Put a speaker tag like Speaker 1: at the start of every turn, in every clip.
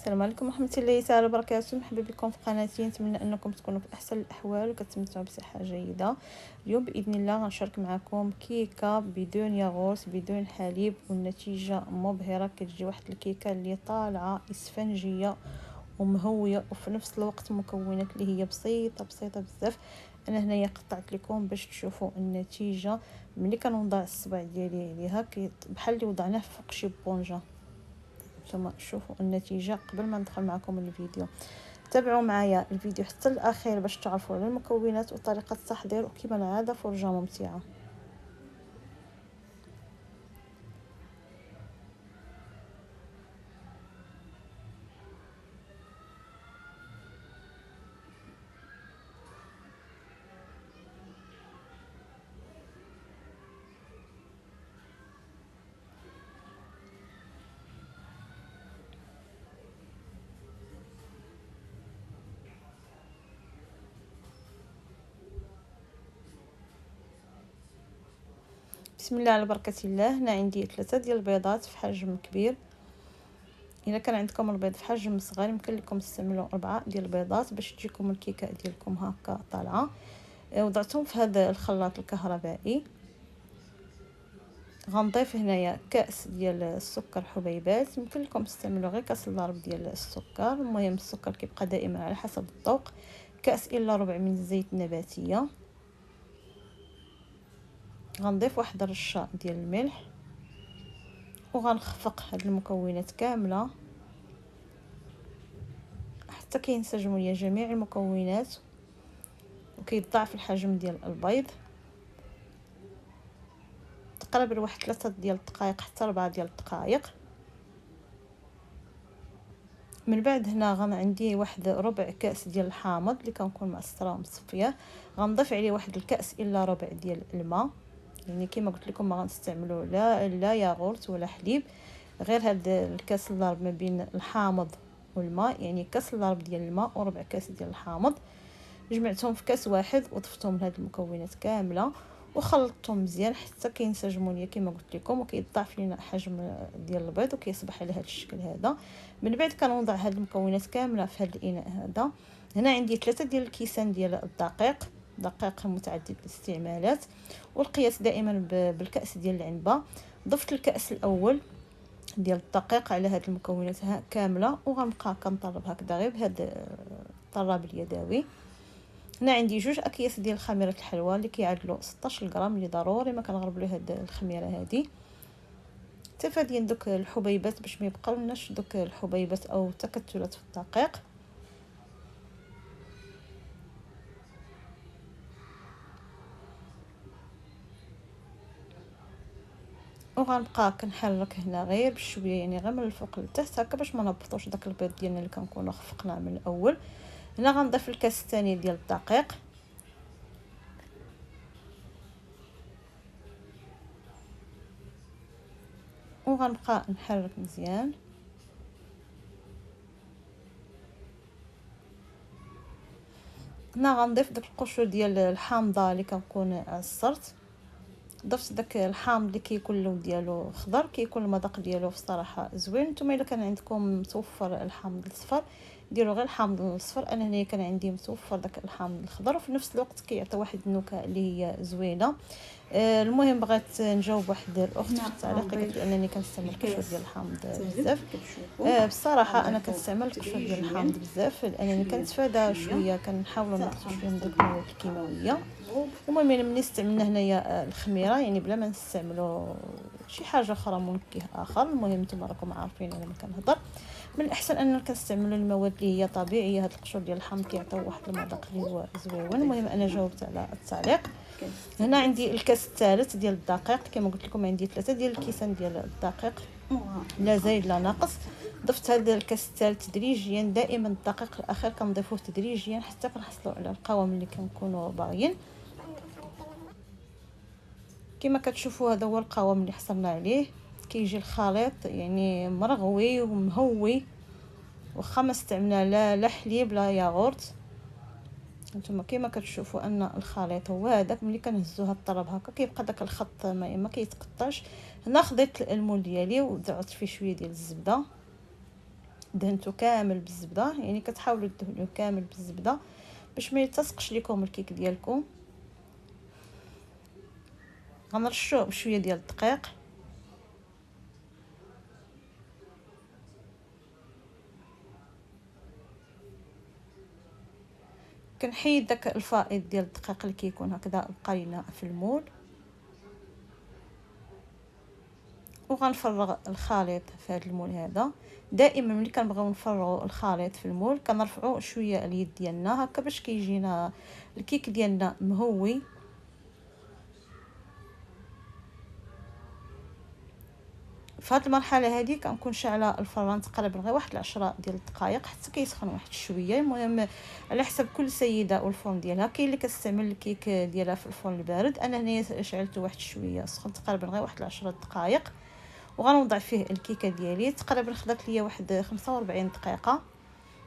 Speaker 1: السلام عليكم ورحمه الله تعالى وبركاته. مرحبا بكم في قناتي، نتمنى انكم تكونوا في احسن الاحوال وكتمتعوا بصحه جيده. اليوم باذن الله غنشارك معكم كيكه بدون ياغورت بدون حليب، والنتيجه مبهره. كتجي واحد الكيكه اللي طالعه اسفنجيه ومهويه وفي نفس الوقت مكونات اللي هي بسيطه بزاف. انا هنايا قطعت لكم باش تشوفوا النتيجه. ملي كنوضع الصبع ديالي عليها بحال اللي وضعناه فوق شي بونجه. ثم شوفوا النتيجه قبل ما ندخل معكم الفيديو. تابعوا معايا الفيديو حتى الاخير باش تعرفوا على المكونات وطريقه التحضير، وكما العاده فرجه ممتعه. بسم الله على بركه الله. هنا عندي 3 ديال البيضات في حجم كبير. الا كان عندكم البيض في حجم صغير يمكن لكم تستعملوا 4 ديال البيضات باش تجيكم الكيكه ديالكم هكا طالعه. وضعتهم في هذا الخلاط الكهربائي. غنضيف هنايا كاس ديال السكر حبيبات، يمكن لكم تستعملوا غير كاس الا ربع ديال السكر، المهم السكر كيبقى دائما على حسب الذوق. كاس الا ربع من الزيت النباتيه. غنضيف واحد الرشه ديال الملح، وغنخفق هاد المكونات كامله حتى كينسجموا ليا جميع المكونات وكيتضاعف الحجم ديال البيض تقريبا واحد 3 ديال الدقائق حتى 4 ديال الدقائق. من بعد هنا عندي واحد ربع كاس ديال الحامض اللي كنكون معصره ومصفيه. غنضيف عليه واحد الكاس الا ربع ديال الماء، يعني كما قلت لكم ما غنستعملوا لا ياغورت ولا حليب، غير هاد الكاس الا ربع ما بين الحامض والماء، يعني كاس الا ربع ديال الماء وربع كاس ديال الحامض. جمعتهم في كاس واحد وضفتهم لهاد المكونات كامله وخلطتهم مزيان حتى كينسجموا ليا كما قلت لكم، وكيضاعف لينا حجم ديال البيض وكيصبح على هذا الشكل هذا. من بعد كنوضع هاد المكونات كامله في هذا الاناء هذا. هنا عندي 3 ديال الكيسان ديال الدقيق، دقيق متعدد الاستعمالات، والقياس دائما بالكاس ديال العنبه. ضفت الكاس الاول ديال الدقيق على هاد المكونات كامله، وغنبقى كنطرب هكذا غير بهذا الطراب اليدوي. هنا عندي 2 اكياس ديال خميره الحلوى اللي كيعادلوا 16 غرام، اللي ضروري ما كنغربلو هاد الخميره هذه. تفاديا دوك الحبيبات باش ما يبقاولناش دوك الحبيبات او تكتلات في الدقيق. وغنبقى كنحرك هنا غير بشويه، يعني غير من الفوق للتحت هكا باش ما نهبطوش داك البيض ديالنا اللي كنكونوا خفقناه من الاول. هنا غنضيف الكاس الثاني ديال الدقيق، وغنبقى نحرك مزيان. هنا غنضيف داك القشور ديال الحامضه اللي كنكون عصرت. ضفت داك الحامض اللي كيكون اللون ديالو خضر، كيكون المذاق ديالو في الصراحه زوين. نتوما الا كان عندكم متوفر الحامض الاصفر ديروا غير الحامض الاصفر، انا هنا كان عندي متوفر داك الحامض الخضر، وفي نفس الوقت كيعطي واحد النكهه اللي هي زوينه. المهم بغيت نجاوب واحد الاخت في التعليق قالت لي انني كنستعمل القشور ديال الحامض بزاف. بصراحه انا كنستعمل القشور ديال الحامض بزاف لانني كنتفادى شويه، كنحاولوا نقصوا شويه من ديك المواد الكيماويه. المهم ملي استعملنا هنايا الخميره يعني بلا ما نستعملوا شي حاجه اخرى منكه اخر. المهم نتوما راكم عارفين انا كنهضر. من الاحسن اننا كنستعملوا المواد اللي هي طبيعيه. هاد القشور ديال الحامض كيعطيو واحد المذاق اللي هو زويون. المهم انا جاوبت على التعليق. هنا عندي الكاس الثالث ديال الدقيق، كما قلت لكم عندي 3 ديال الكيسان ديال الدقيق، لا زايد لا ناقص. ضفت هذا الكاس الثالث تدريجيا، دائما الدقيق الاخير كنضيفوه تدريجيا حتى كنحصلوا على القوام اللي كنكونوا باغيين. كما كتشوفوا هذا هو القوام اللي حصلنا عليه. كيجي الخليط يعني مرغوي ومهوي، واخا ما استعملنا لا حليب لا ياغورت. نتوما كما كتشوفوا ان الخليط هو هذاك. ملي كنهزوها الطراب هكا كيبقى داك الخط ما كيتقطعش. هنا خديت المول ديالي وزعت فيه شويه ديال الزبده، دهنتو كامل بالزبده، يعني كتحاولوا تدهنوه كامل بالزبده باش ما يلتصقش لكم الكيك ديالكم. غنرشوه بشويه ديال الدقيق، كنحيد داك الفائض ديال الدقيق اللي كيكون هكذا بقى لينا في المول، وغنفرغ الخليط في هذا المول هذا. دائما ملي كنبغيو نفرغوا الخليط في المول كنرفعوا شويه اليد ديالنا هكا باش كيجينا الكيك ديالنا مهوي. في هذه المرحله هذه كنكون شاعله الفران تقريبا غير واحد 10 ديال الدقائق حتى كيسخن واحد شويه. المهم على حسب كل سيده والفرن ديالها، كاين اللي كتستعمل الكيك ديالها في الفرن البارد، انا هنايا شعلته واحد شويه سخن تقريبا غير واحد 10 دقائق، وغنوضع فيه الكيكه ديالي. تقريبا خدات ليا واحد 45 دقيقه.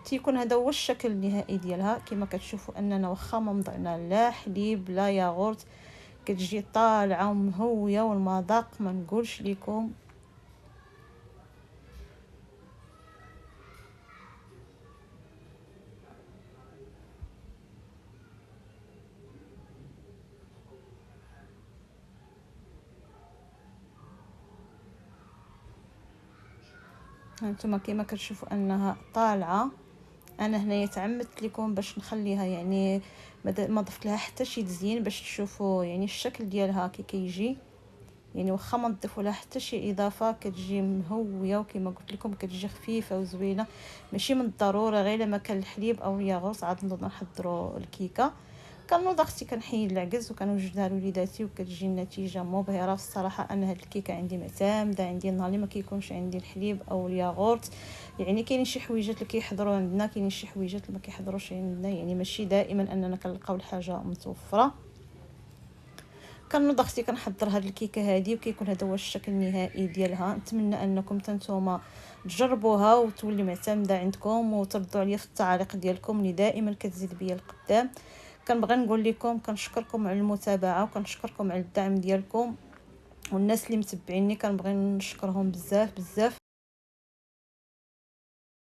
Speaker 1: تيكون هذا هو الشكل النهائي ديالها. كما كتشوفوا اننا واخا ما وضعنا لا حليب لا ياغورت كتجي طالعه ومهويه، والمذاق ما نقولش لكم. هانتوما كما كتشوفوا انها طالعه. انا هنايا تعمدت لكم باش نخليها يعني ما ضفت لها حتى شي تزيين باش تشوفوا يعني الشكل ديالها كي كيجي. يعني واخا ما نضيفوا لها حتى شي اضافه كتجي مهويه، وكما قلت لكم كتجي خفيفه وزوينه. ماشي من الضروري غير لما كان الحليب او الياغورت عاد نوض نحضروا الكيكه. كنوض اختي كنحيد العكز وكنوجدها لوليداتي وكتجي النتيجه مبهره. الصراحه انا هاد الكيكه عندي معتمده عندي النهار اللي ما كيكونش عندي الحليب او الياغورت. يعني كاينين شي حويجات اللي كيحضروا عندنا، كاينين شي حويجات اللي ما كيحضروش عندنا، يعني ماشي دائما اننا كنلقاو الحاجه متوفره. كنوض اختي كنحضر هاد الكيكه هادي، وكيكون هذا هو الشكل النهائي ديالها. نتمنى انكم نتوما تجربوها وتولي معتمده عندكم، وتردوا عليا في التعاليق ديالكم اللي دائما كتزيد بيا القدام. كنبغي نقول لكم كنشكركم على المتابعه، وكنشكركم على الدعم ديالكم، والناس اللي متبعيني كنبغي نشكرهم بزاف بزاف.